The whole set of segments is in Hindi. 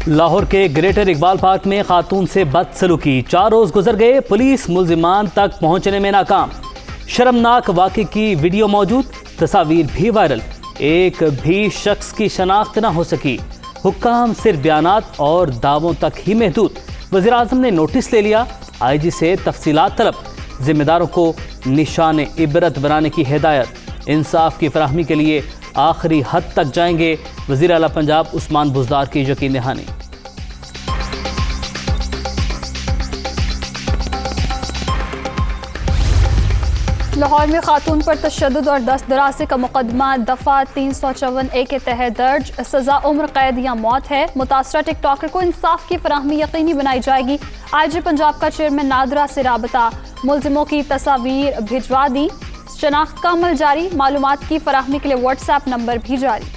लाहौर के ग्रेटर इकबाल पार्क में खातून से बदसलूकी, 4 रोज गुजर गए, पुलिस मुल्जिमान तक पहुंचने में नाकाम। शर्मनाक वाक़े की वीडियो मौजूद, तस्वीर भी वायरल, एक भी शख्स की शनाख्त न हो सकी। हुक्काम सिर्फ बयानात और दावों तक ही महदूद। वज़ीर आज़म ने नोटिस ले लिया, IG से तफसीलात तलब, जिम्मेदारों को निशान इबरत बनाने की हिदायत। इंसाफ की फराहमी के लिए आखिरी हद तक जाएंगे, वज़ीर आला पंजाब उस्मान बुज़दार की यकीन दहानी। लाहौर में खातून पर तशद्दुद और दस्त दराज़ी का मुकदमा दफ़ा 354A के तहत दर्ज, सज़ा उम्र कैद या मौत है। मुतासरा टिकटॉकर को इंसाफ की फराहमी यकीनी बनाई जाएगी। IG पंजाब का चेयरमैन नादरा से राबता, मुल्जिमों की तस्वीर भिजवा दी। शनाख्त का अमल जारी, मालूमात की फराहमी के लिए WhatsApp नंबर भी जारी।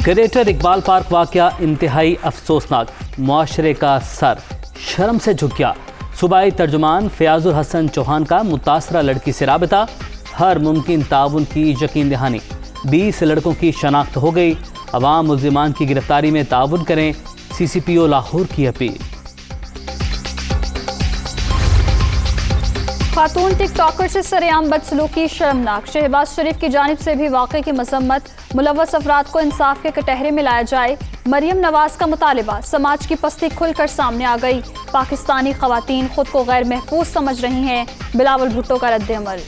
ग्रेटर इकबाल पार्क वाक़या इंतहाई अफसोसनाक, मुआशरे का सर शर्म से झुक गया। सूबाई तर्जुमान फयाजुल हसन चौहान का मुतासरा लड़की से राबता, हर मुमकिन ताउन की यकीन दहानी। 20 लड़कों की शनाख्त हो गई। अवाम मुल्जिमान की गिरफ्तारी में ताउन करें, CCPO लाहौर की अपील। खातून टिकटॉकर से सरेआम बदसलूकी शर्मनाक, शहबाज शरीफ की जानिब से भी वाक़े की मजम्मत। मुलव्वस अफराद को इंसाफ के कटहरे में लाया जाए, मरियम नवाज का मुतालिबा। समाज की पस्ती खुलकर सामने आ गई, पाकिस्तानी खवातीन खुद को गैर महफूज समझ रही हैं, बिलावल भुट्टो का रद्द-ए-अमल।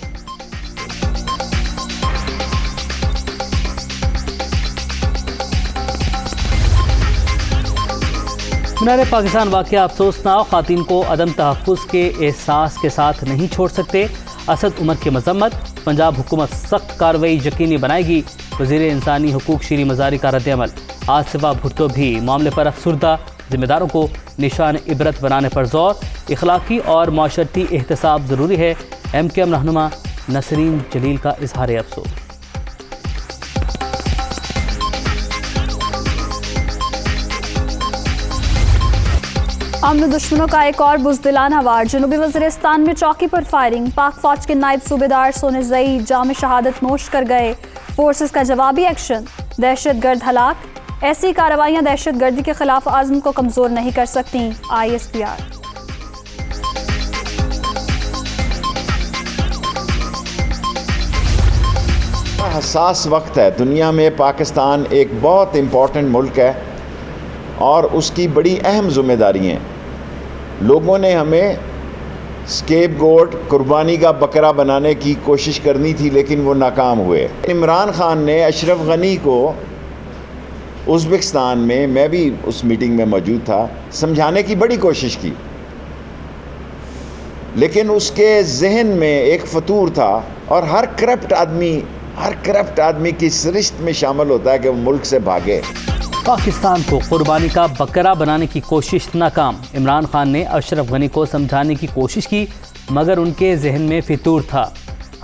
मीनार पाकिस्तान वाक़या अफसोसनाक, ख़वातीन को अदम तहफ़्फ़ुज़ के एहसास के साथ नहीं छोड़ सकते। असद उमर की मजम्मत, पंजाब हुकूमत सख्त कार्रवाई यकीनी बनाएगी। वज़ीर इंसानी हुकूक शीरी मज़ारी का रद्द-ए-अमल। आसिफा भुट्टो भी मामले पर अफसुर्दा, जिम्मेदारों को निशान इबरत बनाने पर जोर। इखलाकी और माशरती एहतसाब ज़रूरी है, MKM रहनुमा नसरीन जलील का इजहार अफसोस। अमन दुश्मनों का एक और बुज़दिलाना वार, जनूबी वज़ीरिस्तान में चौकी पर फायरिंग। पाक फौज के नायब सूबेदार सोनेज़ई जाम शहादत नोश कर गए। फोर्सेस का जवाबी एक्शन, दहशतगर्द हलाक। ऐसी कार्रवाइयाँ दहशत गर्दी के खिलाफ आज़म को कमज़ोर नहीं कर सकती, ISPR। हसास वक्त है, दुनिया में पाकिस्तान एक बहुत इम्पोर्टेंट मुल्क है और उसकी बड़ी अहम जिम्मेदारी हैं। लोगों ने हमें स्केपगोट, कुर्बानी का बकरा बनाने की कोशिश करनी थी, लेकिन वो नाकाम हुए। इमरान खान ने अशरफ गनी को उज़्बेकिस्तान में, मैं भी उस मीटिंग में मौजूद था, समझाने की बड़ी कोशिश की, लेकिन उसके जहन में एक फतूर था और हर करप्ट आदमी की सरिश्त में शामिल होता है कि वो मुल्क से भागे। पाकिस्तान को कुर्बानी का बकरा बनाने की कोशिश नाकाम। इमरान खान ने अशरफ गनी को समझाने की कोशिश की, मगर उनके जहन में फितूर था।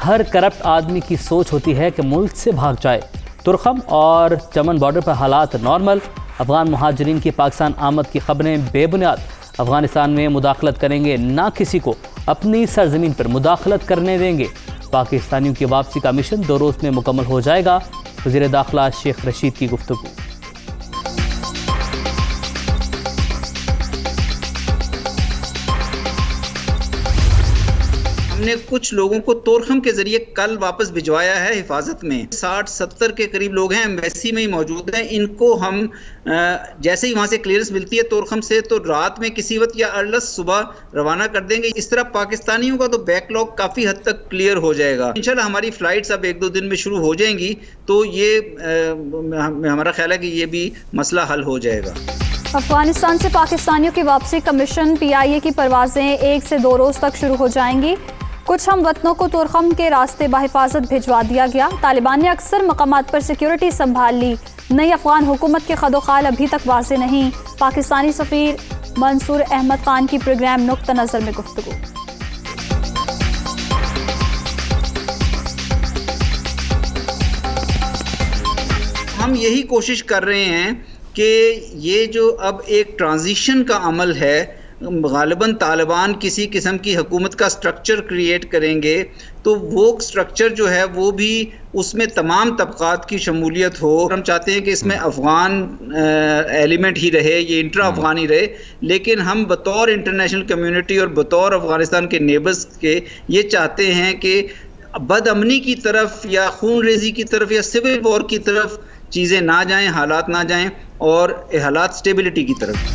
हर करप्ट आदमी की सोच होती है कि मुल्क से भाग जाए। तुरखम और चमन बॉर्डर पर हालात नॉर्मल। अफगान मुहाजिरीन की पाकिस्तान आमद की खबरें बेबुनियाद। अफगानिस्तान में मुदाखलत करेंगे, ना किसी को अपनी सरजमीन पर मुदाखलत करने देंगे। पाकिस्तानियों की वापसी का मिशन 2 रोज़ में मुकम्मल हो जाएगा, वज़ीर दाखिला शेख रशीद की गुफ्तगू। हमने कुछ लोगों को तोरखम के जरिए कल वापस भिजवाया है हिफाजत में। 60-70 के करीब लोग हैं, एम्बेसी में ही मौजूद हैं। इनको हम जैसे ही वहाँ से क्लियरेंस मिलती है तोरखम से, तो रात में किसी वक्त या अर्लस सुबह रवाना कर देंगे। इस तरह पाकिस्तानियों का तो बैकलॉग काफ़ी हद तक क्लियर हो जाएगा। इंशाल्लाह हमारी फ़्लाइट्स अब 1-2 दिन में शुरू हो जाएंगी, तो ये हमारा ख्याल है कि ये भी मसला हल हो जाएगा। अफगानिस्तान से पाकिस्तानियों की वापसी का मिशन, PIA की परवाजें 1 से 2 रोज़ तक शुरू हो जाएंगी। कुछ हम वतनों को तुरखम के रास्ते बाहिफाजत भिजवा दिया गया। तालिबान ने अक्सर मकामात पर सिक्योरिटी संभाल ली। नई अफगान हुकूमत के खदोखाल अभी तक वाज़ेह नहीं। पाकिस्तानी सफ़ीर मंसूर अहमद खान की प्रोग्राम नुक्ता नज़र में गुफ्तगू। हम यही कोशिश कर रहे हैं कि ये जो अब एक ट्रांजिशन का अमल है गालिबन तालिबान किसी किस्म की हुकूमत का स्ट्रक्चर क्रिएट करेंगे तो वो स्ट्रक्चर जो है वो भी उसमें तमाम तबकात की शमूलियत हो। हम चाहते हैं कि इसमें अफ़गान एलिमेंट ही रहे, ये इंट्रा अफ़गान ही रहे, लेकिन हम बतौर इंटरनेशनल कम्युनिटी और बतौर अफ़गानिस्तान के नेबर्स के ये चाहते हैं कि बदअमनी की तरफ या खून रेजी की तरफ या सिविल वॉर की तरफ चीज़ें ना जाएं, हालात ना जाएं और हालात स्टेबिलिटी की तरफ।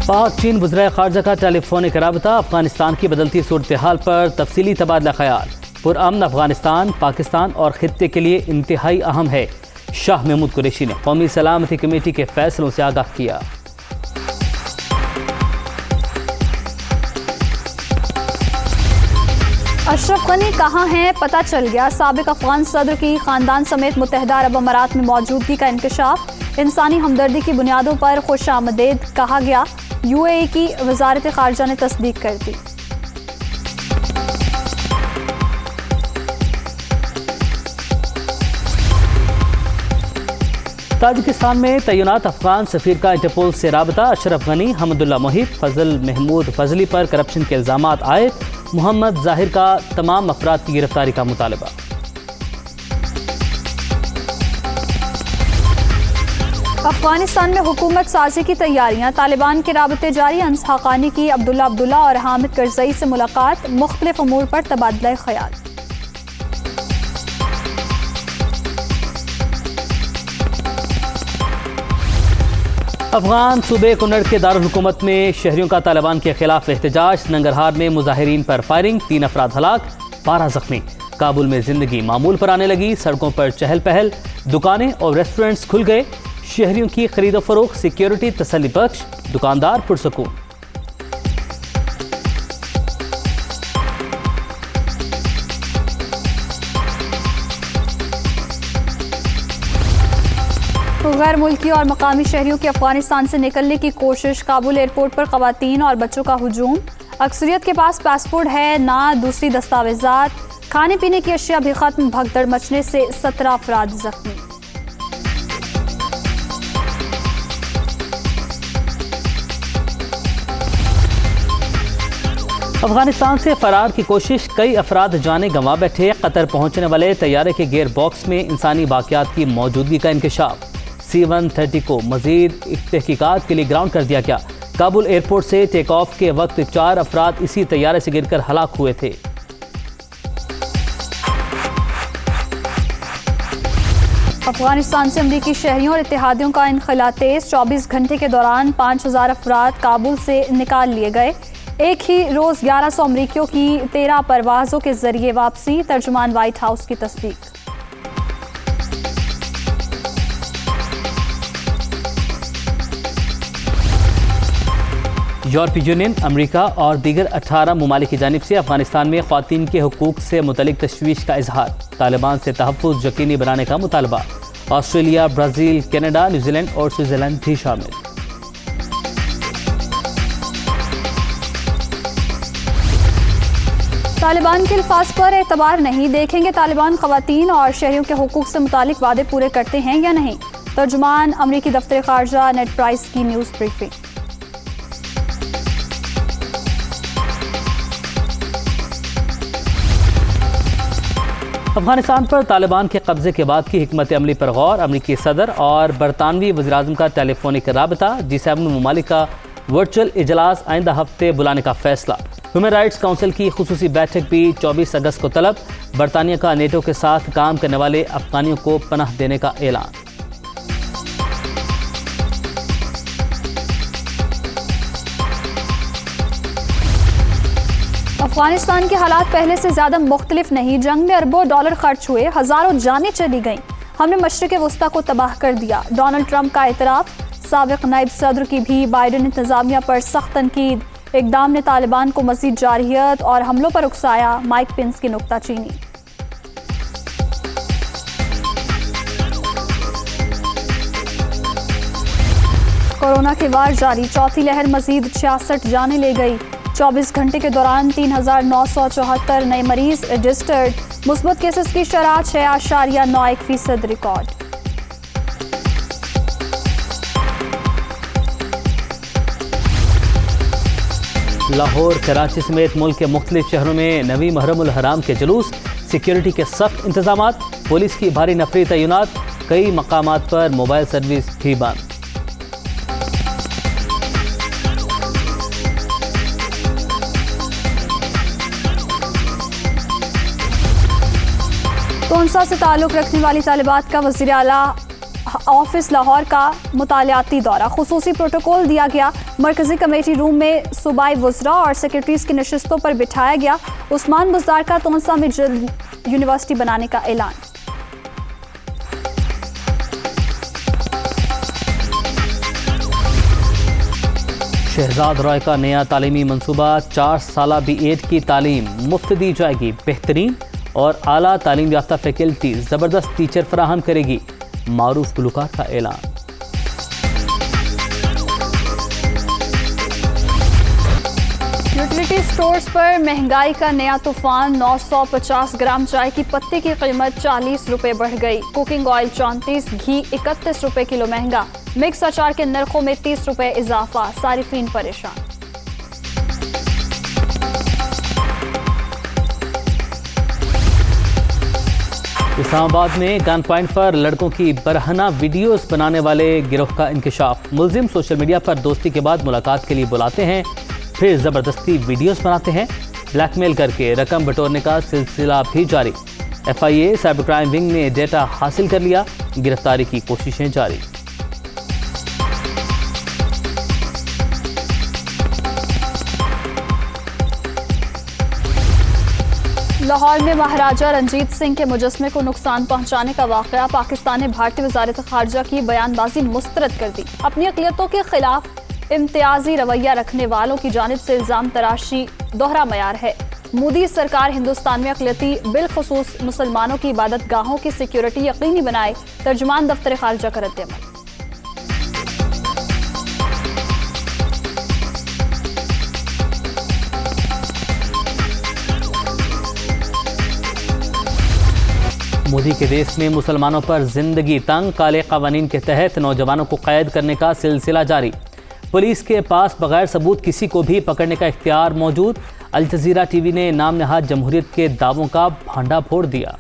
पाक चीन वज़ीर ख़ारजा का टेलीफोनिक राबता, अफगानिस्तान की बदलती सूरत हाल पर तफसीली तबादला ख्याल। पुरअमन अफगानिस्तान पाकिस्तान और खित्ते के लिए इंतहाई अहम है। शाह महमूद कुरैशी ने कौमी सलामती कमेटी के फैसलों से आगाह किया। अशरफ गनी कहाँ हैं पता चल गया। साबिक अफगान सदर की खानदान समेत मुत्तहिदा अरब अमारात में मौजूदगी का इंकशाफ। इंसानी हमदर्दी की बुनियादों पर खुशामदीद कहा गया। UAE की वजारत खारजा ने तस्दीक कर दी। ताजिकिस्तान में तैनात अफगान सफीर का इंटरपोल से राबता। अशरफ गनी, हमदुल्ला मोहित, फजल महमूद फजली पर करप्शन के इल्जामात आए। मोहम्मद जाहिर का तमाम अफराद की गिरफ्तारी का मुतालबा। अफगानिस्तान में हुकूमत साजी की तैयारियां। तालिबान के राबते जारी। अंस हक़ानी की अब्दुल्ला और हामिद करज़ई से मुलाकात। मुख्तलिफ अमूर पर तबादला ख्याल। अफगान सूबे कुन्नड़ के दारुल हुकूमत में शहरियों का तालिबान के खिलाफ एहतजाज। नंगरहार में मुजाहिरीन पर फायरिंग, 3 अफराद हलाक, 12 जख्मी। काबुल में जिंदगी मामूल पर आने लगी। सड़कों पर चहल पहल, दुकानें और रेस्टोरेंट्स खुल गए। शहरियों की खरीदो फरोख्त, सिक्योरिटी तसल्ली बख्श, दुकानदार पुरसकून। गैर मुल्की और मकामी शहरियों की अफगानिस्तान से निकलने की कोशिश। काबुल एयरपोर्ट पर खवातीन और बच्चों का हुजूम। अक्सरियत के पास पासपोर्ट है ना दूसरी दस्तावेजात। खाने पीने की अशिया भी खत्म। भगदड़ मचने से 17 अफराद जख्मी। अफगानिस्तान से फरार की कोशिश, कई अफराद जाने गंवा बैठे। कतर पहुंचने वाले तैयारे के गियर बॉक्स में इंसानी बाकियात की मौजूदगी का इंकशाफ। C-130 को मजीद तहकीकात के लिए ग्राउंड कर दिया गया। काबुल एयरपोर्ट से टेक ऑफ के वक्त 4 अफराद इसी तैयारे से गिरकर हलाक हुए थे। अफगानिस्तान से अमरीकी शहरियों और इत्तेहादियों का इनखला तेज। 24 घंटे के दौरान 5000 अफराद काबुल से निकाल लिए गए। एक ही रोज 1100 अमरीकियों की 13 परवाजों के जरिए वापसी। तर्जुमान व्हाइट हाउस की तस्दीक। यूरोपीय यूनियन, अमेरिका और दीगर 18 ममालिक की जानिब से अफगानिस्तान में ख्वातीन के हुकूक से मुतलिक तशवीश का इजहार। तालिबान से तहफ़्फ़ुज़ यकीनी बनाने का मुतालबा। ऑस्ट्रेलिया, ब्राज़ील, कनाडा, न्यूजीलैंड और स्विट्ज़रलैंड भी शामिल। तालिबान के अल्फाज पर एतबार नहीं। देखेंगे तालिबान ख़वातीन और शहरियों के हुकूक से मुतालिक वादे पूरे करते हैं या नहीं। तर्जुमान अमरीकी दफ्तर खारजा नेड प्राइस की न्यूज़ ब्रीफिंग। अफगानिस्तान पर तालिबान के कब्जे के बाद की हिकमत अमली पर गौर। अमरीकी सदर और बरतानवी वज़ीर-ए-आज़म का टेलीफोनिक राबता। G7 ममालिक का वर्चुअल इजलास आइंदा हफ्ते बुलाने का फैसला। ह्यूमन राइट्स काउंसिल की खुसूसी बैठक भी 24 अगस्त को तलब। बरतानिया का नेटो के साथ काम करने वाले अफगानियों को पनाह देने का ऐलान। अफगानिस्तान के हालात पहले से ज़्यादा मुख्तलिफ नहीं। जंग में अरबों डॉलर खर्च हुए, हज़ारों जानें चली गईं। हमने मशरिक़ वस्ता को तबाह कर दिया। डोनाल्ड ट्रंप का एतराफ़। साबिक़ नायब सदर की भी बाइडन इंतज़ामिया पर सख्त तनकीद। इक़दाम ने तालिबान को मज़ीद जारहियत और हमलों पर उकसाया। माइक पेंस की नुक्ताचीनी। कोरोना के वार जारी। चौथी लहर मज़ीद 66 जानें ले गई। 24 घंटे के दौरान 3974 नए मरीज रजिस्टर्ड। मुस्बत केसेस की शरह 6.91% रिकॉर्ड। लाहौर, कराची समेत मुल्क के मुख्तलिफ शहरों में नवी मुहर्रम उल हराम के जुलूस, सिक्योरिटी के सख्त इंतजाम, पुलिस की भारी नफरी तैनात, कई मकामात पर मोबाइल सर्विस भी बंद। तोनसा से ताल्लुक़ रखने वाली तालिबात का वज़ीर आला ऑफिस लाहौर का मुतालियाती दौरा, खुसूसी प्रोटोकॉल दिया गया। मरकजी कमेटी रूम में सूबाई वज़रा और सेक्रेटरीज की नशिस्तों पर बिठाया गया। उस्मान बुज़दार का तोनसा में जल्द यूनिवर्सिटी बनाने का ऐलान। शहजाद रॉय का नया तालीमी मनसूबा, 4 साला B.Ed की तालीम मुफ्त दी जाएगी। बेहतरीन और आला तालीम याफ्ता फैकल्टी ज़बरदस्त टीचर फराहम करेगी। मारूफ गुलकार का ऐलान। यूटिलिटी स्टोर्स पर महंगाई का नया तूफान, 950 ग्राम चाय की पत्ती की कीमत 40 रुपए बढ़ गई। कुकिंग ऑयल 34, घी 31 रुपए किलो महंगा। मिक्स अचार के नरखों में 30 रुपए इजाफा, सारिफीन परेशान। इस्लामाबाद में गन पॉइंट पर लड़कों की बरहना वीडियोस बनाने वाले गिरोह का इंकशाफ। मुलजिम सोशल मीडिया पर दोस्ती के बाद मुलाकात के लिए बुलाते हैं, फिर ज़बरदस्ती वीडियोस बनाते हैं। ब्लैकमेल करके रकम बटोरने का सिलसिला भी जारी। FIA साइबर क्राइम विंग ने डेटा हासिल कर लिया, गिरफ्तारी की कोशिशें जारी। लाहौर में महाराजा रंजीत सिंह के मुजस्मे को नुकसान पहुंचाने का वाक़या, पाकिस्तान ने भारतीय वज़ारत ख़ारजा की बयानबाजी मुस्तरद कर दी। अपनी अक़लियतों के खिलाफ इम्तियाजी रवैया रखने वालों की जानिब से इल्ज़ाम तराशी दोहरा मयार है। मोदी सरकार हिंदुस्तान में अक़लियती बिलखुसूस मुसलमानों की इबादत गाहों की सिक्योरिटी यकीनी बनाए, तर्जुमान दफ्तर ख़ारजा का रद्द-ए-अमल। मोदी के देश में मुसलमानों पर जिंदगी तंग, काले कानून के तहत नौजवानों को कैद करने का सिलसिला जारी। पुलिस के पास बगैर सबूत किसी को भी पकड़ने का इख्तियार मौजूद। अल जज़ीरा TV ने नाम नहाद जमहूरियत के दावों का भांडा फोड़ दिया।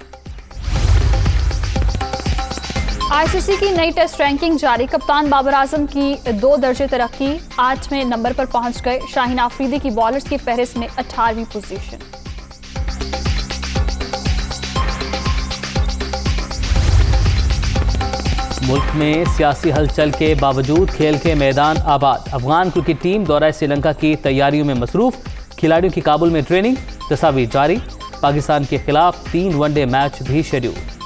ICC की नई टेस्ट रैंकिंग जारी, कप्तान बाबर आजम की 2 दर्जे तरक्की, 8वें नंबर पर पहुंच गए। शाहीन आफरीदी की बॉलर्स की फहरिस्त में 18वीं पोजीशन। मुल्क में सियासी हलचल के बावजूद खेल के मैदान आबाद। अफगान क्रिकेट टीम दौरा श्रीलंका की तैयारियों में मसरूफ, खिलाड़ियों की काबुल में ट्रेनिंग, तस्वीर जारी। पाकिस्तान के खिलाफ 3 वनडे मैच भी शेड्यूल।